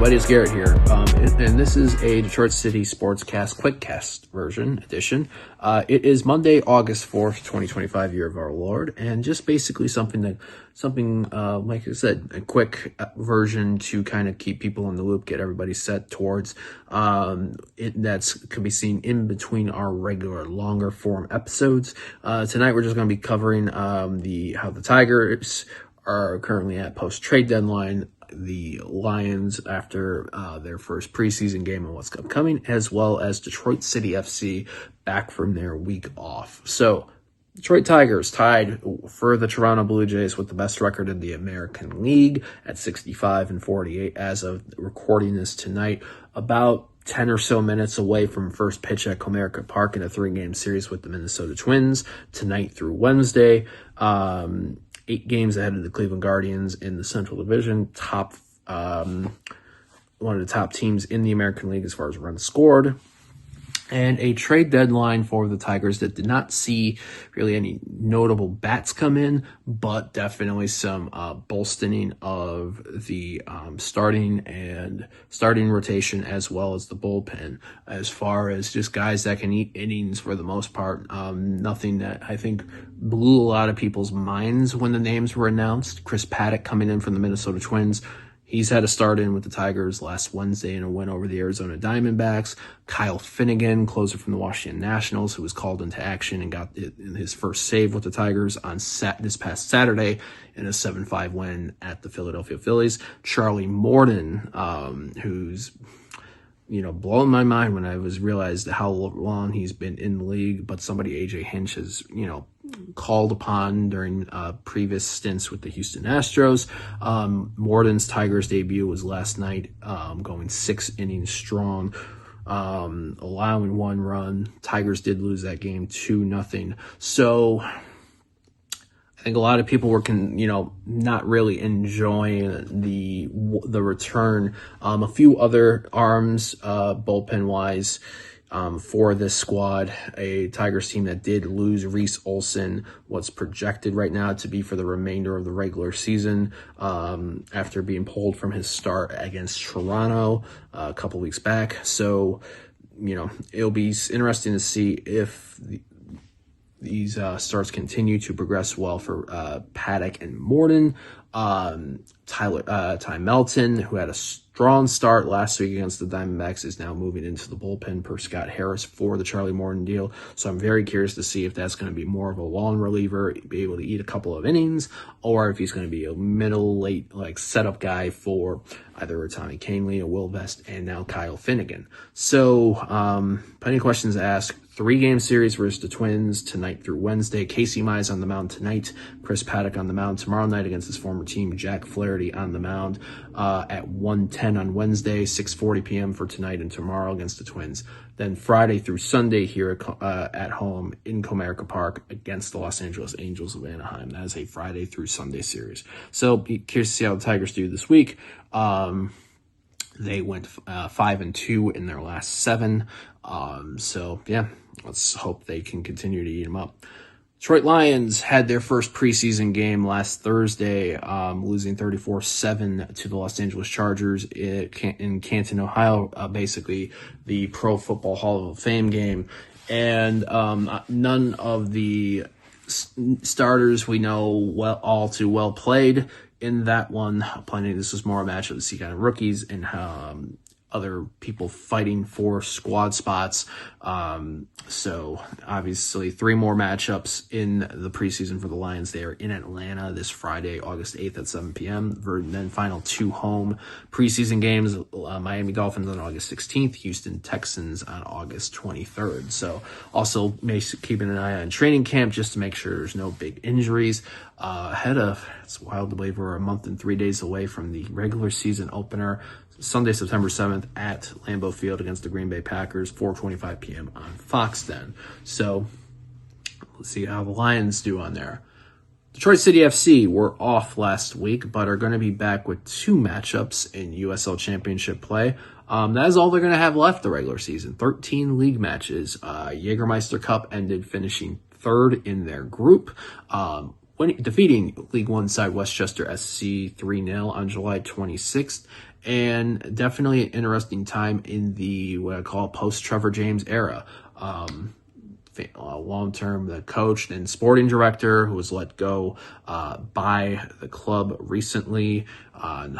everybody, it's Garrett here, and this is a Detroit City Sportscast Quickcast edition. It is Monday, August 4th, 2025, year of our Lord, and just basically something like I said, a quick version to kind of keep people in the loop, get everybody set towards can be seen in between our regular longer form episodes. Tonight we're just going to be covering how the Tigers are currently at post-trade deadline, the Lions after their first preseason game and what's upcoming, as well as Detroit City FC back from their week off. So, Detroit Tigers tied for the Toronto Blue Jays with the best record in the American League at 65-48 as of recording this tonight, about 10 or so minutes away from first pitch at Comerica Park in a 3-game series with the Minnesota Twins tonight through Wednesday. 8 games ahead of the Cleveland Guardians in the Central Division, one of the top teams in the American League as far as runs scored. And a trade deadline for the Tigers that did not see really any notable bats come in, but definitely some bolstering of the starting rotation as well as the bullpen, as far as just guys that can eat innings for the most part. Nothing that I think blew a lot of people's minds when the names were announced. Chris Paddock coming in from the Minnesota Twins. He's had a start in with the Tigers last Wednesday in a win over the Arizona Diamondbacks. Kyle Finnegan, closer from the Washington Nationals, who was called into action and got in his first save with the Tigers on this past Saturday in a 7-5 win at the Philadelphia Phillies. Charlie Morton, who's blowing my mind when I realized how long he's been in the league, but somebody AJ Hinch has, called upon during previous stints with the Houston Astros. Morton's Tigers debut was last night, going 6 innings strong, allowing 1 run. Tigers did lose that game 2-0. So I think a lot of people were, not really enjoying the return. A few other arms, bullpen wise, for this squad. A Tigers team that did lose Reese Olson, what's projected right now to be for the remainder of the regular season, after being pulled from his start against Toronto a couple weeks back. So, it'll be interesting to see if these starts continue to progress well for Paddock and Morton. Ty Melton, who had a strong start last week against the Diamondbacks, is now moving into the bullpen per Scott Harris for the Charlie Morton deal. So I'm very curious to see if that's going to be more of a long reliever, be able to eat a couple of innings, or if he's going to be a late setup guy for either a Tommy Kahnle, a Will Vest, and now Kyle Finnegan. So plenty of questions to ask. 3-game series versus the Twins tonight through Wednesday. Casey Mize on the mound tonight. Chris Paddock on the mound tomorrow night against his former team. Jack Flaherty on the mound at 1:10 on Wednesday, 6:40 p.m. for tonight and tomorrow against the Twins. Then Friday through Sunday here at home in Comerica Park against the Los Angeles Angels of Anaheim. That is a Friday through Sunday series. So be curious to see how the Tigers do this week. They went 5-2 in their last 7. So yeah, let's hope they can continue to eat them up. Detroit Lions had their first preseason game last Thursday, losing 34-7 to the Los Angeles Chargers in Canton, Ohio, basically the Pro Football Hall of Fame game. And none of the starters we know all too well played in that one. This was more a matchup to see kind of rookies and other people fighting for squad spots. So obviously 3 more matchups in the preseason for the Lions. They are in Atlanta this Friday, August 8th at 7 p.m. Then final 2 home preseason games, Miami Dolphins on August 16th, Houston Texans on August 23rd. So also keeping an eye on training camp just to make sure there's no big injuries. It's wild to believe we're a month and 3 days away from the regular season opener, Sunday, September 7th at Lambeau Field against the Green Bay Packers, 4:25 p.m. on Fox then. So let's see how the Lions do on there. Detroit City FC were off last week, but are going to be back with 2 matchups in USL Championship play. That is all they're going to have left the regular season. 13 league matches. Jägermeister Cup ended finishing 3rd in their group, defeating League One side Westchester SC 3-0 on July 26th. and definitely an interesting time in the what I call post-Trevor James era. Long-term, the coach and sporting director who was let go by the club recently on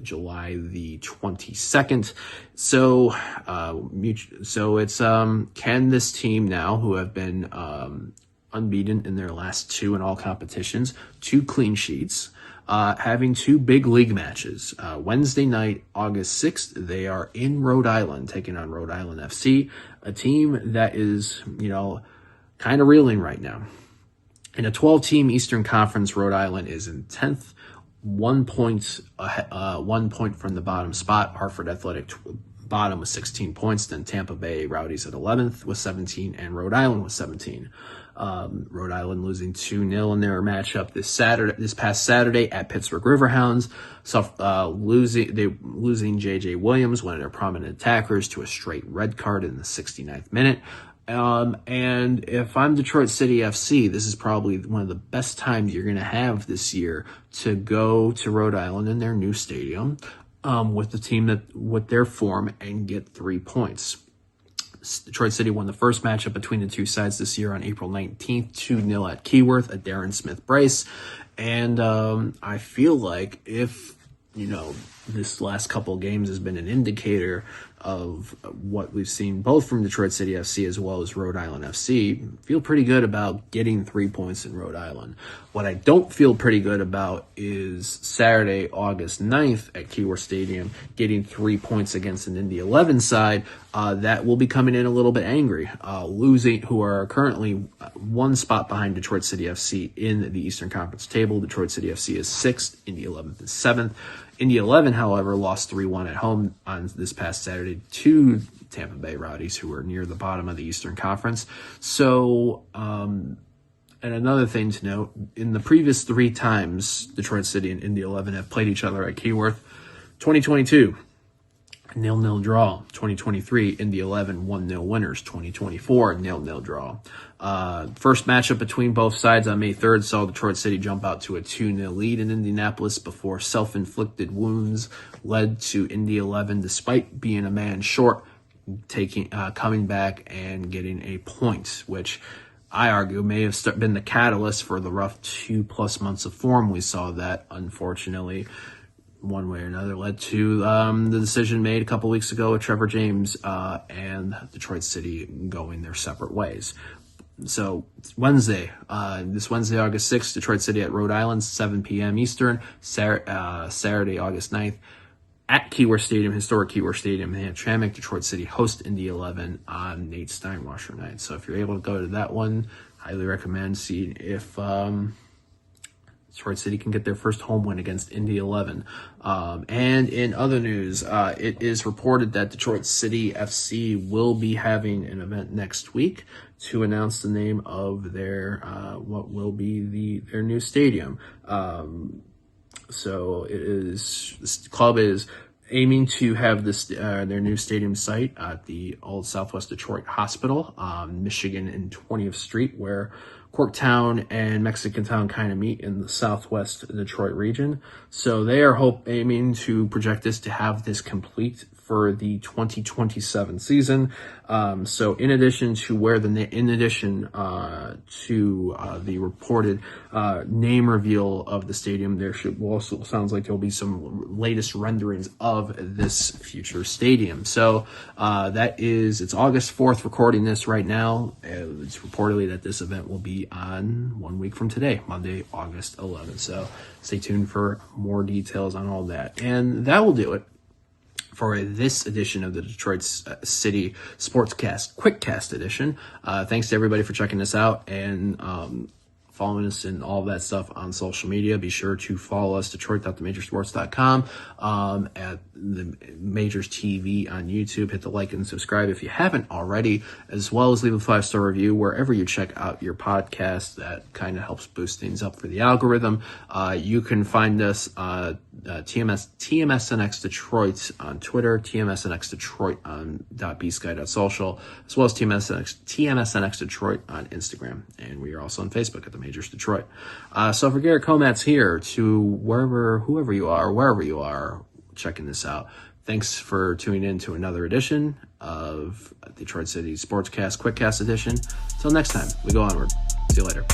July the 22nd. So it's can this team now, who have been unbeaten in their last two in all competitions, 2 clean sheets, having 2 big league matches. Wednesday night, August 6th, they are in Rhode Island, taking on Rhode Island FC, a team that is, kind of reeling right now. In a 12-team Eastern Conference, Rhode Island is in 10th, 1 point from the bottom spot. Hartford Athletic bottom with 16 points, then Tampa Bay Rowdies at 11th with 17, and Rhode Island with 17. Rhode Island losing 2-0 in their matchup this past Saturday at Pittsburgh Riverhounds. Losing J.J. Williams, one of their prominent attackers, to a straight red card in the 69th minute. And if I'm Detroit City FC, this is probably one of the best times you're going to have this year to go to Rhode Island in their new stadium with the team with their form and get 3 points. Detroit City won the first matchup between the two sides this year on April 19th, 2-0 at Keyworth, a Darren Smith brace. And I feel like if, this last couple of games has been an indicator of what we've seen both from Detroit City FC as well as Rhode Island FC, feel pretty good about getting 3 points in Rhode Island. What I don't feel pretty good about is Saturday, August 9th at Keyworth Stadium, getting 3 points against an Indy 11 side that will be coming in a little bit angry, who are currently 1 spot behind Detroit City FC in the Eastern Conference table. Detroit City FC is 6th, Indy 11th is 7th. Indy 11, however, lost 3-1 at home on this past Saturday to Tampa Bay Rowdies, who were near the bottom of the Eastern Conference. So, and another thing to note, in the previous 3 times Detroit City and Indy 11 have played each other at Keyworth, 2022, 0-0 draw. 2023, Indy 11, 1-0 winners. 2024, 0-0 draw. First matchup between both sides on May 3rd saw Detroit City jump out to a 2-0 lead in Indianapolis before self-inflicted wounds led to Indy 11, despite being a man short, coming back and getting a point, which I argue may have been the catalyst for the rough 2+ months of form we saw that, unfortunately, one way or another, led to the decision made a couple weeks ago with Trevor James and Detroit City going their separate ways. So Wednesday, August 6th, Detroit City at Rhode Island, 7 p.m. Eastern. Saturday, August 9th, at Keyworth Stadium, historic Keyworth Stadium in Hamtramck, Detroit City host Indy 11 on Nate Steinwasser night. So if you're able to go to that one, highly recommend seeing if Detroit City can get their first home win against Indy 11. And in other news, it is reported that Detroit City FC will be having an event next week to announce the name of their what will be their new stadium. So this club is aiming to have their new stadium site at the old Southwest Detroit Hospital, Michigan and 20th Street, where Corktown and Mexican Town kind of meet in the Southwest Detroit region. So they are aiming to project this to have this complete for the 2027 season. So in addition to the reported name reveal of the stadium, there sounds like there'll be some latest renderings of this future stadium. So it's August 4th recording this right now. It's reportedly that this event will be on 1 week from today, Monday, August 11th. So stay tuned for more details on all that. And that will do it for this edition of the Detroit City Sportscast Quickcast edition. Thanks to everybody for checking us out and following us and all that stuff on social media. Be sure to follow us, Detroit.themajorsports.com, at the Majors TV on YouTube. Hit the like and subscribe if you haven't already, as well as leave a 5-star review wherever you check out your podcast. That kind of helps boost things up for the algorithm. You can find us TMSNX Detroit on Twitter, TMSNX Detroit on .bsky.social, as well as TMSNX Detroit on Instagram. And we are also on Facebook at the Majors Detroit. So for Garret Komatz here, to wherever you are, checking this out. Thanks for tuning in to another edition of Detroit City Sportscast, Quickcast edition. Until next time, we go onward. See you later.